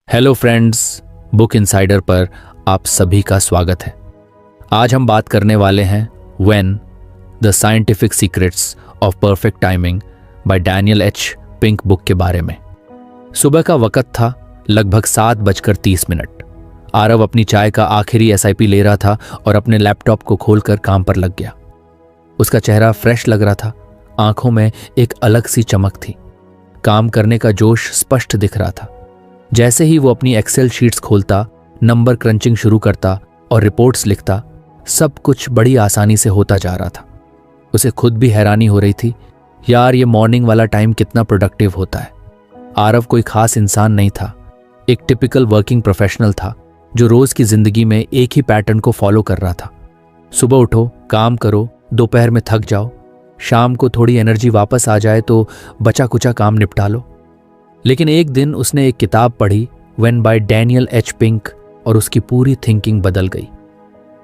Hello friends, book insider पर आप सभी का स्वागत है। आज हम बात करने वाले हैं when the scientific secrets of perfect timing bye Daniel H pink book के बारे में। सुबह का वक्त था, लगभग 7:30। आरव अपनी चाय का आखिरी एसआईपी ले रहा था और अपने लैपटॉप को खोलकर काम पर लग गया। उसका चेहरा फ्रेश लग रहा था, आंखों में एक अलग सी चमक थी। काम करने का जोश स्पष्ट दिख रहा था। जैसे ही वो अपनी एक्सेल शीट्स खोलता, नंबर क्रंचिंग शुरू करता और रिपोर्ट्स लिखता, सब कुछ बड़ी आसानी से होता जा रहा था। उसे खुद भी हैरानी हो रही थी, यार ये मॉर्निंग वाला टाइम कितना प्रोडक्टिव होता है। आरव कोई खास इंसान नहीं था, एक टिपिकल वर्किंग प्रोफेशनल था जो रोज की जिंदगी में एक ही पैटर्न को फॉलो कर रहा था। सुबह उठो, काम करो, दोपहर में थक जाओ, शाम को थोड़ी एनर्जी वापस आ जाए तो बचा कुचा काम निपटा लो। लेकिन एक दिन उसने एक किताब पढ़ी, when bye Daniel H pink, और उसकी पूरी थिंकिंग बदल गई।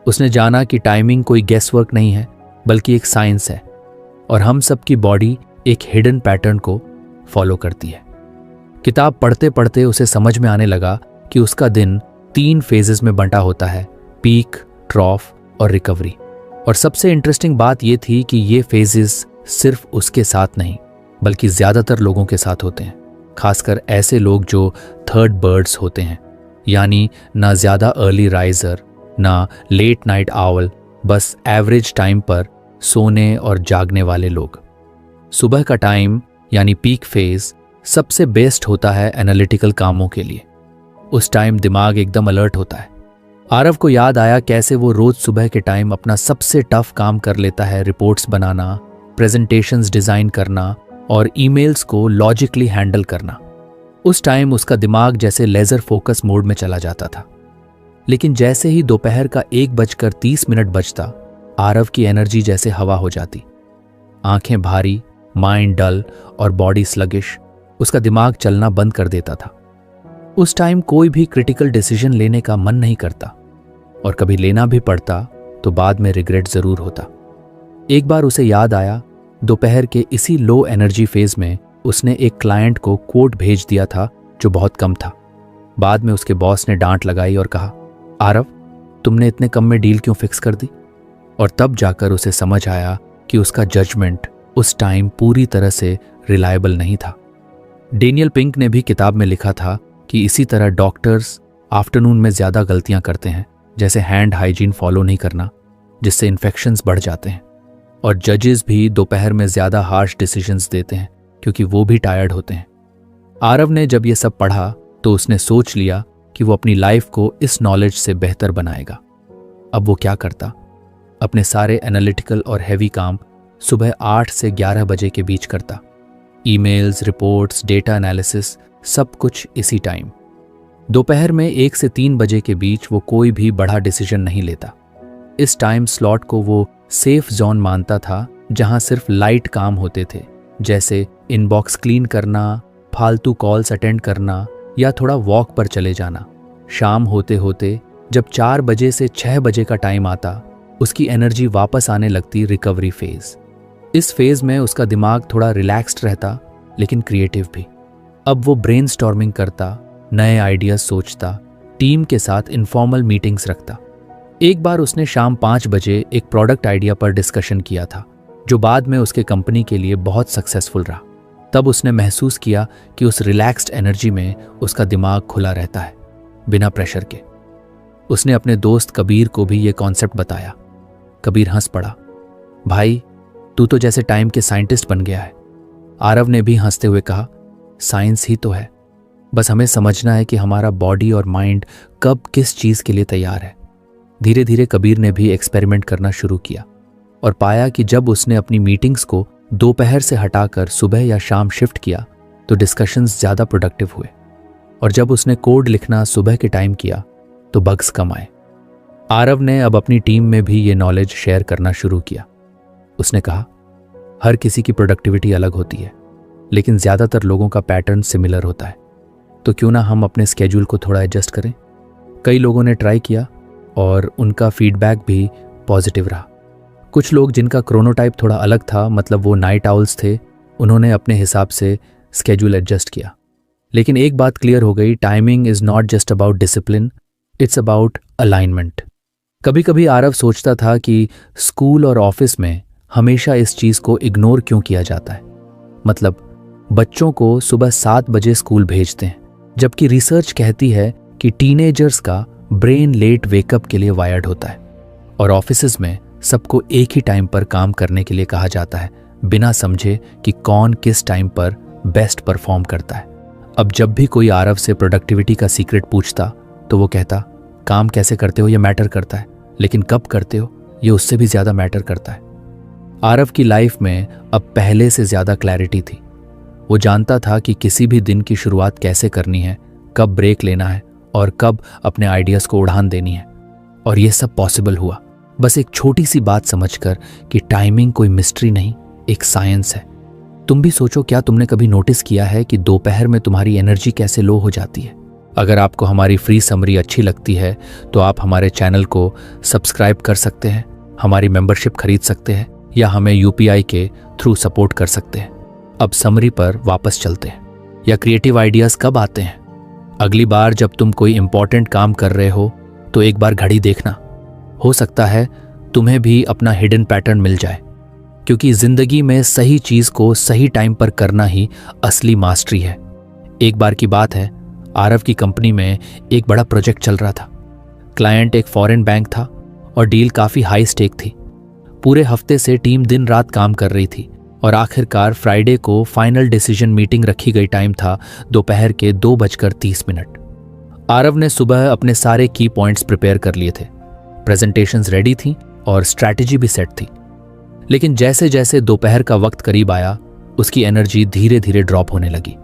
उसने जाना कि टाइमिंग कोई गेस वर्क नहीं है, बल्कि एक साइंस है और हम सबकी बॉडी एक हिडन पैटर्न को फॉलो करती है। किताब पढ़ते पढ़ते उसे समझ में आने लगा कि उसका दिन 3 फेजेस में बंटा होता है, पीक, ट्रॉफ और रिकवरी। और सबसे इंटरेस्टिंग बात यह थी कि ये फेजेस सिर्फ उसके साथ नहीं, बल्कि ज्यादातर लोगों के साथ होते हैं, खासकर ऐसे लोग जो थर्ड बर्ड्स होते हैं, यानी ना ज्यादा अर्ली राइजर ना लेट नाइट आउल, बस एवरेज टाइम पर सोने और जागने वाले लोग। सुबह का टाइम यानी पीक फेज सबसे बेस्ट होता है एनालिटिकल कामों के लिए। उस टाइम दिमाग एकदम अलर्ट होता है। आरव को याद आया कैसे वो रोज सुबह के टाइम अपना सबसे टफ काम कर लेता है, रिपोर्ट्स बनाना, प्रेजेंटेशंस डिजाइन करना और ईमेल्स को लॉजिकली हैंडल करना। उस टाइम उसका दिमाग जैसे लेजर फोकस मोड में चला जाता था। लेकिन जैसे ही दोपहर का 1:30 बजता, आरव की एनर्जी जैसे हवा हो जाती। आंखें भारी, माइंड डल और बॉडी स्लगिश। उसका दिमाग चलना बंद कर देता था। उस टाइम कोई भी क्रिटिकल डिसीजन लेने का मन नहीं करता, और कभी लेना भी पड़ता तो बाद में रिग्रेट जरूर होता। एक बार उसे याद आया, दोपहर के इसी लो एनर्जी फेज में उसने एक क्लाइंट को कोड भेज दिया था जो बहुत कम था। बाद में उसके बॉस ने डांट लगाई और कहा, आरव तुमने इतने कम में डील क्यों फिक्स कर दी? और तब जाकर उसे समझ आया कि उसका जजमेंट उस टाइम पूरी तरह से रिलायबल नहीं था। डैनियल पिंक ने भी किताब में लिखा था कि इसी तरह डॉक्टर्स आफ्टरनून में ज्यादा गलतियां करते हैं, जैसे हैंड हाइजीन फॉलो नहीं करना, जिससे इन्फेक्शंस बढ़ जाते हैं। और जजेस भी दोपहर में ज्यादा हार्श डिसीजंस देते हैं क्योंकि वो भी टायर्ड होते हैं। आरव ने जब ये सब पढ़ा तो उसने सोच लिया कि वो अपनी लाइफ को इस नॉलेज से बेहतर बनाएगा। अब वो क्या करता? अपने सारे एनालिटिकल और हैवी काम सुबह 8 से 11 बजे के बीच करता। ईमेल्स, रिपोर्ट्स, डेटा एनालिसिस, सब कुछ इसी टाइम। दोपहर में 1 से 3 बजे के बीच वो कोई भी बड़ा डिसीजन नहीं लेता। इस टाइम स्लॉट को वो सेफ जोन मानता था, जहां सिर्फ लाइट काम होते थे, जैसे इनबॉक्स क्लीन करना, फालतू कॉल्स अटेंड करना या थोड़ा वॉक पर चले जाना। शाम होते होते जब 4 बजे से 6 बजे का टाइम आता, उसकी एनर्जी वापस आने लगती, रिकवरी फेज। इस फेज में उसका दिमाग थोड़ा रिलैक्स्ड रहता, लेकिन क्रिएटिव भी। अब वो ब्रेनस्टॉर्मिंग करता, नए आइडियाज सोचता, टीम के साथ इनफॉर्मल मीटिंग्स रखता। एक बार उसने शाम 5 बजे एक प्रोडक्ट आइडिया पर डिस्कशन किया था, जो बाद में उसके कंपनी के लिए बहुत सक्सेसफुल रहा। तब उसने महसूस किया कि उस रिलैक्स्ड एनर्जी में उसका दिमाग खुला रहता है, बिना प्रेशर के। उसने अपने दोस्त कबीर को भी ये कॉन्सेप्ट बताया। कबीर हंस पड़ा, भाई तू तो जैसे टाइम के साइंटिस्ट बन गया है। आरव ने भी हंसते हुए कहा, साइंस ही तो है, बस हमें समझना है कि हमारा बॉडी और माइंड कब किस चीज के लिए तैयार है। धीरे धीरे कबीर ने भी एक्सपेरिमेंट करना शुरू किया और पाया कि जब उसने अपनी मीटिंग्स को दोपहर से हटाकर सुबह या शाम शिफ्ट किया तो डिस्कशंस ज़्यादा प्रोडक्टिव हुए। और जब उसने कोड लिखना सुबह के टाइम किया तो बग्स कम आए। आरव ने अब अपनी टीम में भी ये नॉलेज शेयर करना शुरू किया। उसने कहा, हर किसी की प्रोडक्टिविटी अलग होती है, लेकिन ज़्यादातर लोगों का पैटर्न सिमिलर होता है, तो क्यों ना हम अपने स्केड्यूल को थोड़ा एडजस्ट करें। कई लोगों ने ट्राई किया और उनका फीडबैक भी पॉजिटिव रहा। कुछ लोग जिनका क्रोनोटाइप थोड़ा अलग था, मतलब वो नाइट आउल्स थे, उन्होंने अपने हिसाब से स्केड्यूल एडजस्ट किया। लेकिन एक बात क्लियर हो गई, timing is not just about discipline, it's about alignment. कभी कभी आरव सोचता था कि स्कूल और ऑफिस में हमेशा इस चीज को इग्नोर क्यों किया जाता है। मतलब बच्चों को सुबह 7 बजे स्कूल भेजते हैं, जबकि रिसर्च कहती है कि टीनेजर्स का ब्रेन लेट वेकअप के लिए वायर्ड होता है। और ऑफिसेज में सबको एक ही टाइम पर काम करने के लिए कहा जाता है, बिना समझे कि कौन किस टाइम पर बेस्ट परफॉर्म करता है। अब जब भी कोई आरव से प्रोडक्टिविटी का सीक्रेट पूछता तो वो कहता, काम कैसे करते हो ये मैटर करता है, लेकिन कब करते हो ये उससे भी ज्यादा मैटर करता है। आरव की लाइफ में अब पहले से ज्यादा क्लैरिटी थी। वो जानता था कि किसी भी दिन की शुरुआत कैसे करनी है, कब ब्रेक लेना है और कब अपने आइडियाज को उड़ान देनी है। और ये सब पॉसिबल हुआ बस एक छोटी सी बात समझकर कि टाइमिंग कोई मिस्ट्री नहीं, एक साइंस है। तुम भी सोचो, क्या तुमने कभी नोटिस किया है कि दोपहर में तुम्हारी एनर्जी कैसे लो हो जाती है? अगर आपको हमारी फ्री समरी अच्छी लगती है तो आप हमारे चैनल को सब्सक्राइब कर सकते हैं, हमारी मेंबरशिप खरीद सकते हैं या हमें यूपीआई के थ्रू सपोर्ट कर सकते हैं। अब समरी पर वापस चलते हैं। या क्रिएटिव आइडियाज कब आते हैं? अगली बार जब तुम कोई इंपॉर्टेंट काम कर रहे हो तो एक बार घड़ी देखना, हो सकता है तुम्हें भी अपना हिडन पैटर्न मिल जाए। क्योंकि जिंदगी में सही चीज को सही टाइम पर करना ही असली मास्टरी है। एक बार की बात है, आरव की कंपनी में एक बड़ा प्रोजेक्ट चल रहा था। क्लाइंट एक फॉरेन बैंक था और डील काफी हाई स्टेक थी। पूरे हफ्ते से टीम दिन रात काम कर रही थी और आखिरकार फ्राइडे को फाइनल डिसीजन मीटिंग रखी गई। टाइम था दोपहर के 2:30। आरव ने सुबह अपने सारे की पॉइंट्स प्रिपेयर कर लिए थे, प्रेजेंटेशंस रेडी थी और स्ट्रैटेजी भी सेट थी। लेकिन जैसे जैसे दोपहर का वक्त करीब आया, उसकी एनर्जी धीरे धीरे ड्रॉप होने लगी।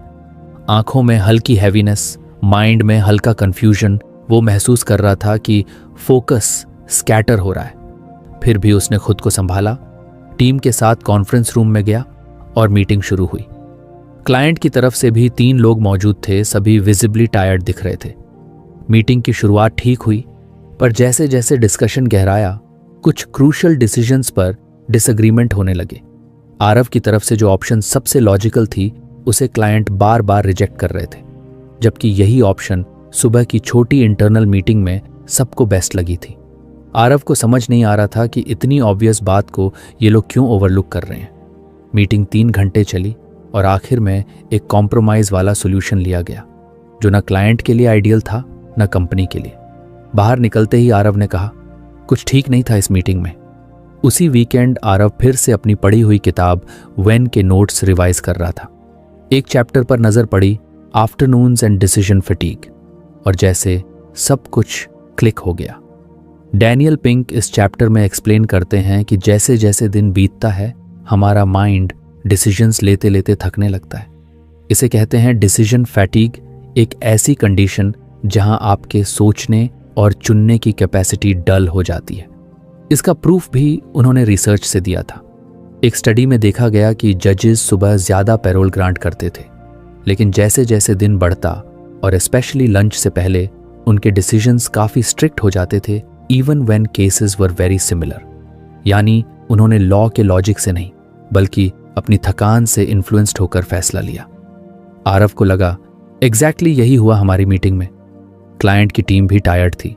आंखों में हल्की हैवीनेस, माइंड में हल्का कंफ्यूजन। वो महसूस कर रहा था कि फोकस स्कैटर हो रहा है। फिर भी उसने खुद को संभाला, टीम के साथ कॉन्फ्रेंस रूम में गया और मीटिंग शुरू हुई। क्लाइंट की तरफ से भी 3 लोग मौजूद थे, सभी विजिबली टायर्ड दिख रहे थे। मीटिंग की शुरुआत ठीक हुई, पर जैसे जैसे डिस्कशन गहराया, कुछ क्रूशियल डिसीजंस पर डिसएग्रीमेंट होने लगे। आरव की तरफ से जो ऑप्शन सबसे लॉजिकल थी, उसे क्लाइंट बार बार रिजेक्ट कर रहे थे, जबकि यही ऑप्शन सुबह की छोटी इंटरनल मीटिंग में सबको बेस्ट लगी थी। आरव को समझ नहीं आ रहा था कि इतनी ऑब्वियस बात को ये लोग क्यों ओवरलुक कर रहे हैं। मीटिंग 3 घंटे चली और आखिर में एक कॉम्प्रोमाइज वाला सोल्यूशन लिया गया, जो न क्लाइंट के लिए आइडियल था न कंपनी के लिए। बाहर निकलते ही आरव ने कहा, कुछ ठीक नहीं था इस मीटिंग में। उसी वीकेंड आरव फिर से अपनी पढ़ी हुई किताब व्हेन के नोट्स रिवाइज कर रहा था। एक चैप्टर पर नजर पड़ी, आफ्टरनून्स एंड डिसीजन फटीग, और जैसे सब कुछ क्लिक हो गया। डैनियल पिंक इस चैप्टर में एक्सप्लेन करते हैं कि जैसे जैसे दिन बीतता है, हमारा माइंड डिसीजंस लेते लेते थकने लगता है। इसे कहते हैं डिसीजन फैटीग, एक ऐसी कंडीशन जहां आपके सोचने और चुनने की कैपेसिटी डल हो जाती है। इसका प्रूफ भी उन्होंने रिसर्च से दिया था। एक स्टडी में देखा गया कि जजेस सुबह ज्यादा पैरोल ग्रांट करते थे, लेकिन जैसे जैसे दिन बढ़ता और स्पेशली लंच से पहले, उनके डिसीजंस काफी स्ट्रिक्ट हो जाते थे, even when cases were very similar. यानी उन्होंने लॉ के लॉजिक से नहीं, बल्कि अपनी थकान से इन्फ्लुएंस्ड होकर फैसला लिया। आरव को लगा, एग्जैक्टली यही हुआ हमारी मीटिंग में। क्लाइंट की टीम भी टायर्ड थी।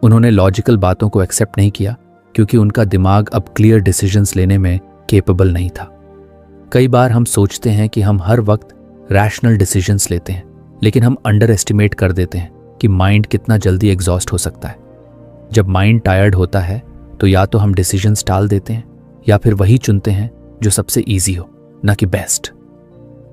उन्होंने लॉजिकल बातों को एक्सेप्ट नहीं किया, क्योंकि उनका दिमाग अब क्लियर डिसीजंस लेने में केपेबल नहीं था। कई बार हम सोचते हैं कि हम हर वक्त रैशनल डिसीजंस लेते हैं, लेकिन हम अंडर एस्टिमेट कर देते हैं कि माइंड कितना जल्दी एग्जॉस्ट हो सकता है। जब माइंड टायर्ड होता है तो या तो हम डिसीजंस टाल देते हैं या फिर वही चुनते हैं जो सबसे ईजी हो, न कि बेस्ट।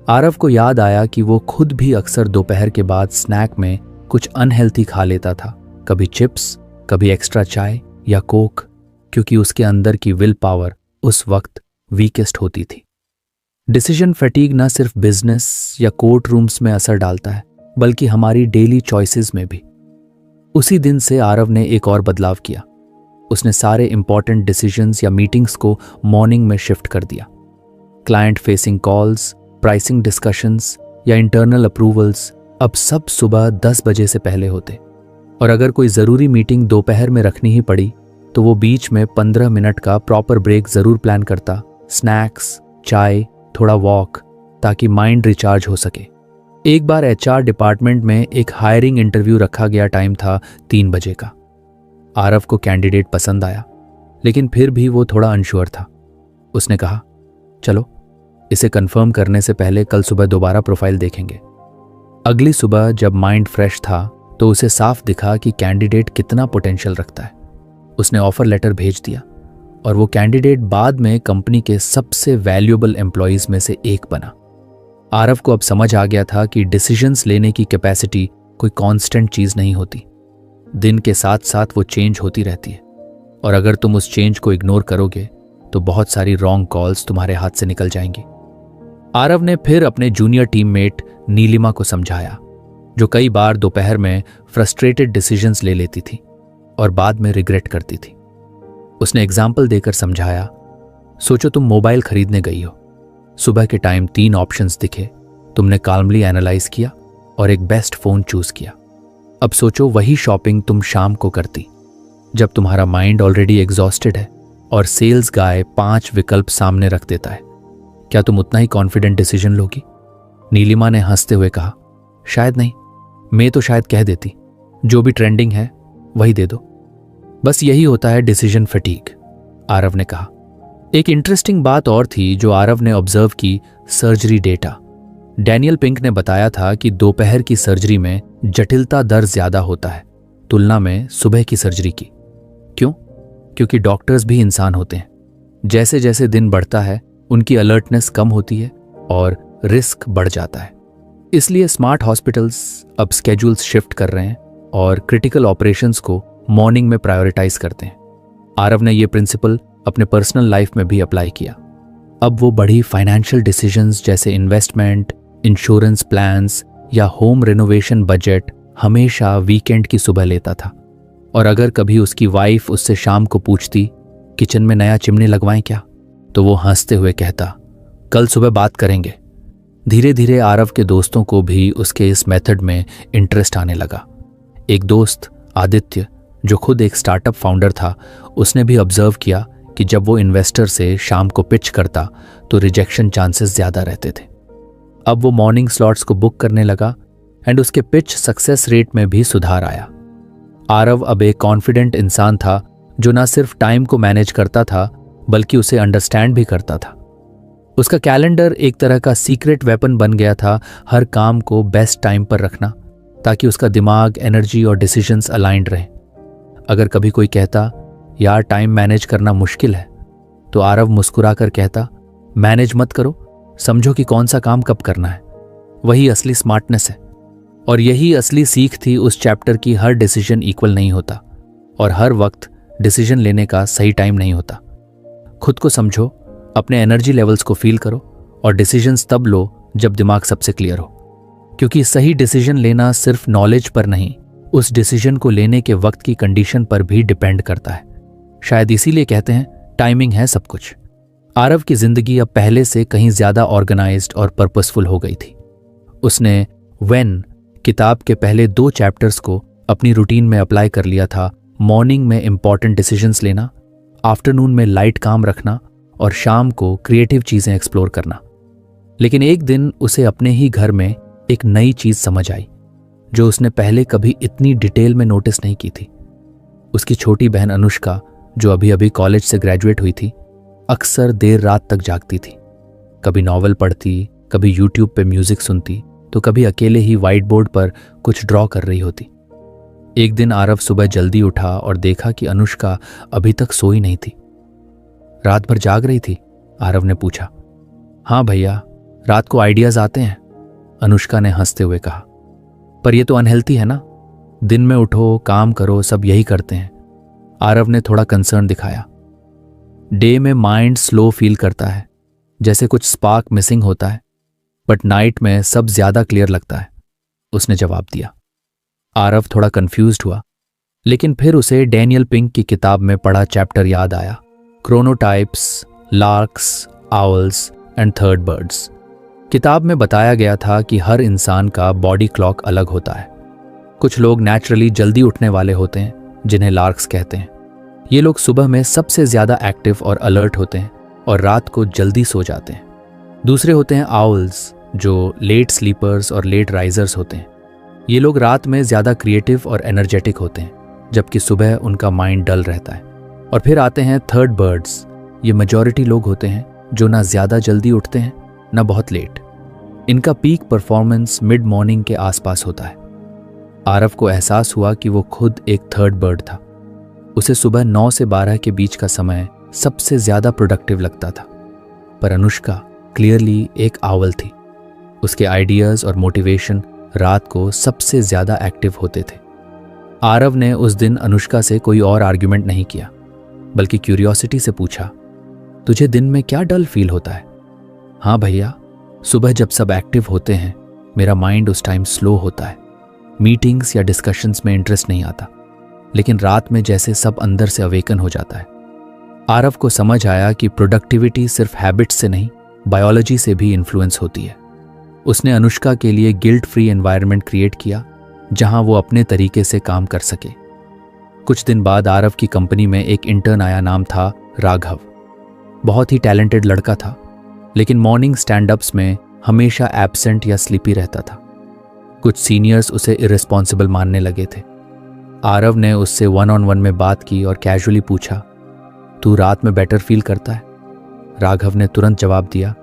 आरव को याद आया कि वो खुद भी अक्सर दोपहर के बाद स्नैक में कुछ अनहेल्थी खा लेता था, कभी चिप्स, कभी एक्स्ट्रा चाय या कोक, क्योंकि उसके अंदर की विल पावर उस वक्त वीकेस्ट होती थी। डिसीजन फटीग न सिर्फ बिजनेस या कोर्ट रूम्स में असर डालता है, बल्कि हमारी डेली चॉइसेस में भी। उसी दिन से आरव ने एक और बदलाव किया। उसने सारे इंपॉर्टेंट डिसीजंस या मीटिंग्स को मॉर्निंग में शिफ्ट कर दिया। Client facing calls, pricing discussions या इंटरनल अप्रूवल्स अब सब सुबह 10 बजे से पहले होते, और अगर कोई ज़रूरी मीटिंग दोपहर में रखनी ही पड़ी तो वो बीच में 15 मिनट का प्रॉपर ब्रेक ज़रूर प्लान करता, स्नैक्स, चाय, थोड़ा वॉक, ताकि माइंड रिचार्ज हो सके। एक बार एचआर डिपार्टमेंट में एक हायरिंग इंटरव्यू रखा गया, टाइम था 3 बजे का। आरव को कैंडिडेट पसंद आया, लेकिन फिर भी वो थोड़ा अनश्योर था। उसने कहा, चलो इसे कंफर्म करने से पहले कल सुबह दोबारा प्रोफाइल देखेंगे। अगली सुबह जब माइंड फ्रेश था तो उसे साफ दिखा कि कैंडिडेट कितना पोटेंशियल रखता है। उसने ऑफर लेटर भेज दिया और वो कैंडिडेट बाद में कंपनी के सबसे वैल्यूएबल एम्प्लॉयज में से एक बना। आरव को अब समझ आ गया था कि डिसीजंस लेने की कैपेसिटी कोई कांस्टेंट चीज नहीं होती। दिन के साथ साथ वो चेंज होती रहती है, और अगर तुम उस चेंज को इग्नोर करोगे तो बहुत सारी रॉन्ग कॉल्स तुम्हारे हाथ से निकल जाएंगी। आरव ने फिर अपने जूनियर टीममेट नीलिमा को समझाया, जो कई बार दोपहर में फ्रस्ट्रेटेड डिसीजंस ले लेती थी और बाद में रिग्रेट करती थी। उसने एग्जाम्पल देकर समझाया, सोचो तुम मोबाइल खरीदने गई हो। सुबह के टाइम 3 ऑप्शंस दिखे, तुमने काल्मली एनालाइज किया और एक बेस्ट फोन चूज किया। अब सोचो वही शॉपिंग तुम शाम को करती, जब तुम्हारा माइंड ऑलरेडी एग्जॉस्टेड है और सेल्स गाय 5 विकल्प सामने रख देता है। क्या तुम उतना ही कॉन्फिडेंट डिसीजन लोगी? नीलिमा ने हंसते हुए कहा, शायद नहीं। मैं तो शायद कह देती, जो भी ट्रेंडिंग है वही दे दो। बस यही होता है डिसीजन फटीग, आरव ने कहा। एक इंटरेस्टिंग बात और थी जो आरव ने ऑब्जर्व की, सर्जरी डेटा। डैनियल पिंक ने बताया था कि दोपहर की सर्जरी में जटिलता दर ज्यादा होता है तुलना में सुबह की सर्जरी की। क्यों? क्योंकि डॉक्टर्स भी इंसान होते हैं। जैसे जैसे दिन बढ़ता है उनकी अलर्टनेस कम होती है और रिस्क बढ़ जाता है। इसलिए स्मार्ट हॉस्पिटल्स अब स्केड्यूल्स शिफ्ट कर रहे हैं और क्रिटिकल ऑपरेशंस को मॉर्निंग में प्रायोरिटाइज करते हैं। आरव ने यह प्रिंसिपल अपने पर्सनल लाइफ में भी अप्लाई किया। अब वो बड़ी फाइनेंशियल डिसीजंस जैसे इन्वेस्टमेंट, इंश्योरेंस प्लान्स या होम रिनोवेशन बजट हमेशा वीकेंड की सुबह लेता था। और अगर कभी उसकी वाइफ उससे शाम को पूछती, किचन में नया चिमनी लगवाएं क्या, तो वो हंसते हुए कहता, कल सुबह बात करेंगे। धीरे धीरे आरव के दोस्तों को भी उसके इस मेथड में इंटरेस्ट आने लगा। एक दोस्त आदित्य, जो खुद एक स्टार्टअप फाउंडर था, उसने भी ऑब्जर्व किया कि जब वो इन्वेस्टर से शाम को पिच करता तो रिजेक्शन चांसेस ज्यादा रहते थे। अब वो मॉर्निंग स्लॉट्स को बुक करने लगा एंड उसके पिच सक्सेस रेट में भी सुधार आया। आरव अब एक कॉन्फिडेंट इंसान था जो न सिर्फ टाइम को मैनेज करता था बल्कि उसे अंडरस्टैंड भी करता था। उसका कैलेंडर एक तरह का सीक्रेट वेपन बन गया था, हर काम को बेस्ट टाइम पर रखना ताकि उसका दिमाग, एनर्जी और डिसीजंस अलाइंड रहें। अगर कभी कोई कहता, यार टाइम मैनेज करना मुश्किल है, तो आरव मुस्कुराकर कहता, मैनेज मत करो, समझो कि कौन सा काम कब करना है। वही असली स्मार्टनेस है। और यही असली सीख थी उस चैप्टर की, हर डिसीजन इक्वल नहीं होता और हर वक्त डिसीजन लेने का सही टाइम नहीं होता। खुद को समझो, अपने एनर्जी लेवल्स को फील करो और डिसीजंस तब लो जब दिमाग सबसे क्लियर हो। क्योंकि सही डिसीजन लेना सिर्फ नॉलेज पर नहीं, उस डिसीजन को लेने के वक्त की कंडीशन पर भी डिपेंड करता है। शायद इसीलिए कहते हैं टाइमिंग है सब कुछ। आरव की जिंदगी अब पहले से कहीं ज्यादा ऑर्गेनाइज्ड और पर्पसफुल हो गई थी। उसने व्हेन किताब के पहले 2 चैप्टर्स को अपनी रूटीन में अप्लाई कर लिया था। मॉर्निंग में इंपॉर्टेंट डिसीजंस लेना, आफ्टरनून में लाइट काम रखना और शाम को क्रिएटिव चीजें एक्सप्लोर करना। लेकिन एक दिन उसे अपने ही घर में एक नई चीज समझ आई जो उसने पहले कभी इतनी डिटेल में नोटिस नहीं की थी। उसकी छोटी बहन अनुष्का, जो अभी अभी कॉलेज से ग्रेजुएट हुई थी, अक्सर देर रात तक जागती थी। कभी नॉवेल पढ़ती, कभी यूट्यूब पे म्यूजिक सुनती, तो कभी अकेले ही व्हाइट बोर्ड पर कुछ ड्रॉ कर रही होती। एक दिन आरव सुबह जल्दी उठा और देखा कि अनुष्का अभी तक सोई नहीं थी। रात भर जाग रही थी? आरव ने पूछा। हाँ भैया, रात को आइडियाज आते हैं, अनुष्का ने हंसते हुए कहा। पर यह तो अनहेल्थी है ना, दिन में उठो, काम करो, सब यही करते हैं। आरव ने थोड़ा कंसर्न दिखाया। डे में माइंड स्लो फील करता है, जैसे कुछ स्पार्क मिसिंग होता है, बट नाइट में सब ज्यादा क्लियर लगता है, उसने जवाब दिया। आरव थोड़ा कंफ्यूज्ड हुआ, लेकिन फिर उसे डैनियल पिंक की किताब में पढ़ा चैप्टर याद आया, क्रोनोटाइप्स, larks, owls and third birds. किताब में बताया गया था कि हर इंसान का बॉडी क्लॉक अलग होता है। कुछ लोग नेचुरली जल्दी उठने वाले होते हैं, जिन्हें लार्क्स कहते हैं। ये लोग सुबह में सबसे ज्यादा एक्टिव और अलर्ट होते हैं और रात को जल्दी सो जाते हैं। दूसरे होते हैं आउल्स, जो लेट स्लीपर्स और लेट राइजर्स होते हैं। ये लोग रात में ज़्यादा क्रिएटिव और एनर्जेटिक होते हैं, जबकि सुबह उनका माइंड डल रहता है। और फिर आते हैं थर्ड बर्ड्स। ये मेजॉरिटी लोग होते हैं जो ना ज़्यादा जल्दी उठते हैं ना बहुत लेट। इनका पीक परफॉर्मेंस मिड मॉर्निंग के आसपास होता है। आरव को एहसास हुआ कि वो खुद एक थर्ड बर्ड था। उसे सुबह 9 से 12 के बीच का समय सबसे ज़्यादा प्रोडक्टिव लगता था। पर अनुष्का क्लियरली एक आउल थी। उसके आइडियाज़ और मोटिवेशन रात को सबसे ज़्यादा एक्टिव होते थे। आरव ने उस दिन अनुष्का से कोई और आर्ग्यूमेंट नहीं किया, बल्कि क्यूरियोसिटी से पूछा, तुझे दिन में क्या डल फील होता है? हाँ भैया, सुबह जब सब एक्टिव होते हैं मेरा माइंड उस टाइम स्लो होता है। मीटिंग्स या डिस्कशंस में इंटरेस्ट नहीं आता, लेकिन रात में जैसे सब अंदर से अवेकन हो जाता है। आरव को समझ आया कि प्रोडक्टिविटी सिर्फ हैबिट्स से नहीं, बायोलॉजी से भी इन्फ्लुएंस होती है। उसने अनुष्का के लिए गिल्ट फ्री एनवायरनमेंट क्रिएट किया, जहां वो अपने तरीके से काम कर सके। कुछ दिन बाद आरव की कंपनी में एक इंटर्न आया, नाम था राघव। बहुत ही टैलेंटेड लड़का था, लेकिन मॉर्निंग स्टैंड-अप्स में हमेशा एब्सेंट या स्लीपी रहता था। कुछ सीनियर्स उसे इररिस्पॉन्सिबल मानने लगे थे। आरव ने उससे 1-on-1 में बात की और कैजुअली पूछा, तू रात में बेटर फील करता है? राघव ने तुरंत जवाब दिया,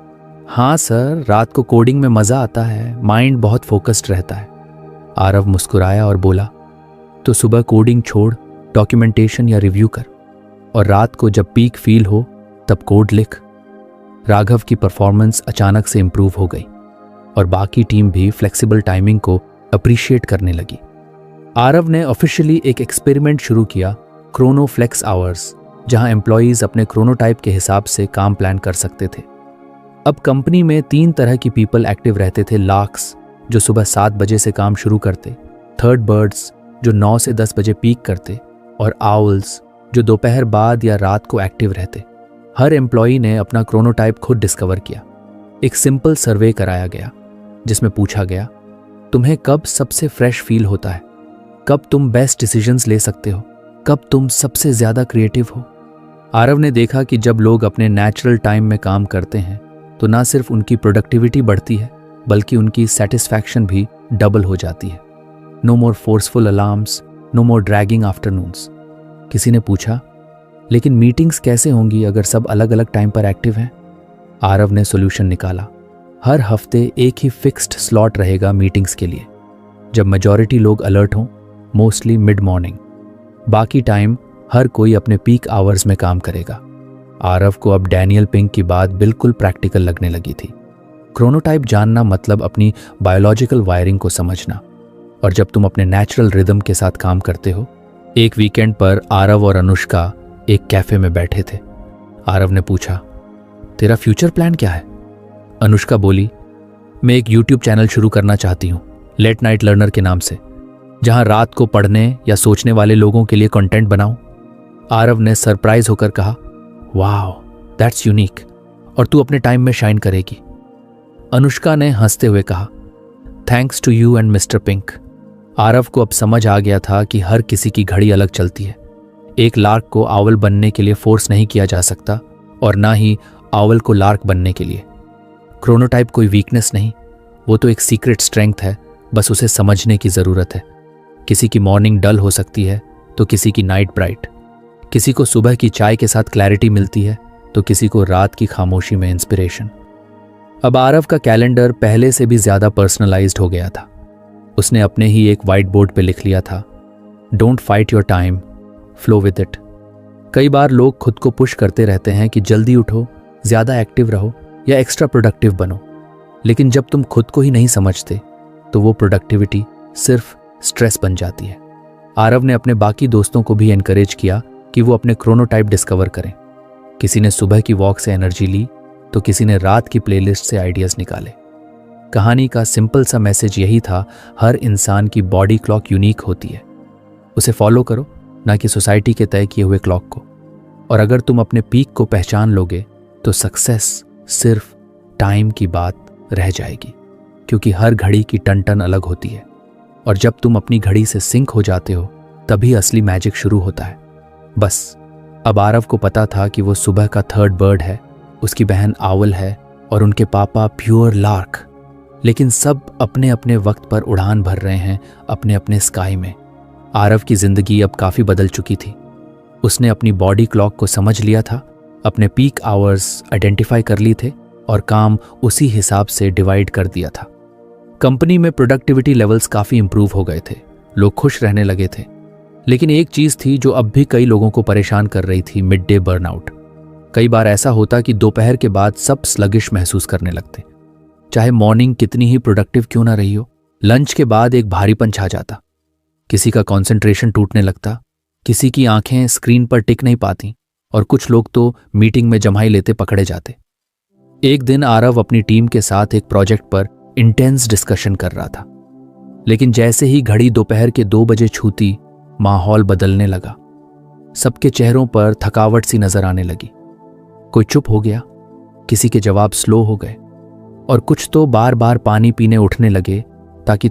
हाँ सर, रात को कोडिंग में मज़ा आता है, माइंड बहुत फोकस्ड रहता है। आरव मुस्कुराया और बोला, तो सुबह कोडिंग छोड़, डॉक्यूमेंटेशन या रिव्यू कर, और रात को जब पीक फील हो तब कोड लिख। राघव की परफॉर्मेंस अचानक से इम्प्रूव हो गई और बाकी टीम भी फ्लेक्सिबल टाइमिंग को अप्रिशिएट करने लगी। आरव ने ऑफिशियली एक एक्सपेरिमेंट शुरू किया, क्रोनो फ्लेक्स आवर्स, जहां एम्प्लॉयज़ अपने क्रोनोटाइप के हिसाब से काम प्लान कर सकते थे। अब कंपनी में 3 तरह की पीपल एक्टिव रहते थे। लार्क्स, जो सुबह 7 बजे से काम शुरू करते, थर्ड बर्ड्स, जो 9 से 10 बजे पीक करते, और आउल्स, जो दोपहर बाद या रात को एक्टिव रहते। हर एम्प्लॉई ने अपना क्रोनोटाइप खुद डिस्कवर किया। एक सिंपल सर्वे कराया गया, जिसमें पूछा गया, तुम्हें कब सबसे फ्रेश फील होता है? कब तुम बेस्ट डिसीजंस ले सकते हो? कब तुम सबसे ज़्यादा क्रिएटिव हो? आरव ने देखा कि जब लोग अपने नेचुरल टाइम में काम करते हैं तो ना सिर्फ उनकी प्रोडक्टिविटी बढ़ती है, बल्कि उनकी सेटिस्फैक्शन भी डबल हो जाती है। नो मोर फोर्सफुल अलार्म्स, नो मोर ड्रैगिंग आफ्टरनून्स। किसी ने पूछा, लेकिन मीटिंग्स कैसे होंगी अगर सब अलग अलग टाइम पर एक्टिव हैं? आरव ने सॉल्यूशन निकाला। हर हफ्ते एक ही फिक्स्ड स्लॉट रहेगा मीटिंग्स के लिए, जब मेजॉरिटी लोग अलर्ट हों, मोस्टली मिड मॉर्निंग। बाकी टाइम हर कोई अपने पीक आवर्स में काम करेगा। आरव को अब डैनियल पिंक की बात बिल्कुल प्रैक्टिकल लगने लगी थी। क्रोनोटाइप जानना मतलब अपनी बायोलॉजिकल वायरिंग को समझना, और जब तुम अपने नेचुरल रिदम के साथ काम करते हो। एक वीकेंड पर आरव और अनुष्का एक कैफे में बैठे थे। आरव ने पूछा, तेरा फ्यूचर प्लान क्या है? अनुष्का बोली, मैं एक यूट्यूब चैनल शुरू करना चाहती हूँ, लेट नाइट लर्नर के नाम से, जहां रात को पढ़ने या सोचने वाले लोगों के लिए कंटेंट बनाऊं। आरव ने सरप्राइज होकर कहा, वाओ, दैट्स यूनिक, और तू अपने टाइम में शाइन करेगी। अनुष्का ने हंसते हुए कहा, thanks to you and mister Pink. Aarav को अब समझ आ गया था कि हर किसी की घड़ी अलग चलती है। एक लार्क को आउल बनने के लिए फोर्स नहीं किया जा सकता, और ना ही आउल को लार्क बनने के लिए। क्रोनोटाइप कोई वीकनेस नहीं, वो तो एक सीक्रेट स्ट्रेंथ है, बस उसे समझने की ज़रूरत है। किसी की मॉर्निंग डल हो सकती है तो किसी की नाइट ब्राइट। किसी को सुबह की चाय के साथ क्लैरिटी मिलती है तो किसी को रात की खामोशी में इंस्पिरेशन। अब आरव का कैलेंडर पहले से भी ज़्यादा पर्सनलाइज्ड हो गया था। उसने अपने ही एक वाइट बोर्ड पे लिख लिया था, don't fight your time, flow with it. कई बार लोग खुद को पुश करते रहते हैं कि जल्दी उठो, ज़्यादा एक्टिव रहो या एक्स्ट्रा प्रोडक्टिव बनो, लेकिन जब तुम खुद को ही नहीं समझते तो वो प्रोडक्टिविटी सिर्फ स्ट्रेस बन जाती है। आरव ने अपने बाकी दोस्तों को भी एनकरेज किया कि वो अपने क्रोनोटाइप डिस्कवर करें। किसी ने सुबह की वॉक से एनर्जी ली तो किसी ने रात की प्लेलिस्ट से आइडियाज़ निकाले। कहानी का सिंपल सा मैसेज यही था, हर इंसान की बॉडी क्लॉक यूनिक होती है। उसे फॉलो करो, ना कि सोसाइटी के तय किए हुए क्लॉक को। और अगर तुम अपने पीक को पहचान लोगे तो सक्सेस सिर्फ टाइम की बात रह जाएगी, क्योंकि हर घड़ी की टन टन अलग होती है। और जब तुम अपनी घड़ी से सिंक हो जाते हो तभी असली मैजिक शुरू होता है। बस अब आरव को पता था कि वो सुबह का थर्ड बर्ड है, उसकी बहन आउल है और उनके पापा प्योर लार्क। लेकिन सब अपने अपने वक्त पर उड़ान भर रहे हैं अपने अपने स्काई में। आरव की जिंदगी अब काफी बदल चुकी थी। उसने अपनी बॉडी क्लॉक को समझ लिया था, अपने पीक आवर्स आइडेंटिफाई कर लिए थे और काम उसी हिसाब से डिवाइड कर दिया था। कंपनी में प्रोडक्टिविटी लेवल्स काफी इंप्रूव हो गए थे, लोग खुश रहने लगे थे। लेकिन एक चीज थी जो अब भी कई लोगों को परेशान कर रही थी, मिड डे बर्नआउट। कई बार ऐसा होता कि दोपहर के बाद सब स्लगिश महसूस करने लगते, चाहे मॉर्निंग कितनी ही प्रोडक्टिव क्यों ना रही हो। लंच के बाद एक भारीपन छा जाता, किसी का कंसंट्रेशन टूटने लगता, किसी की आंखें स्क्रीन पर टिक नहीं पाती और कुछ लोग तो मीटिंग में जम्हाई लेते पकड़े जाते। एक दिन आरव अपनी टीम के साथ एक प्रोजेक्ट पर इंटेंस डिस्कशन कर रहा था, लेकिन जैसे ही घड़ी दोपहर के 2 बजे छूती, माहौल बदलने लगा। सबके चेहरों पर थकावट सी नजर आने लगी। कोई चुप हो गया, किसी के जवाब स्लो हो गए और कुछ तो बार बार पानी पीने उठने लगे ताकि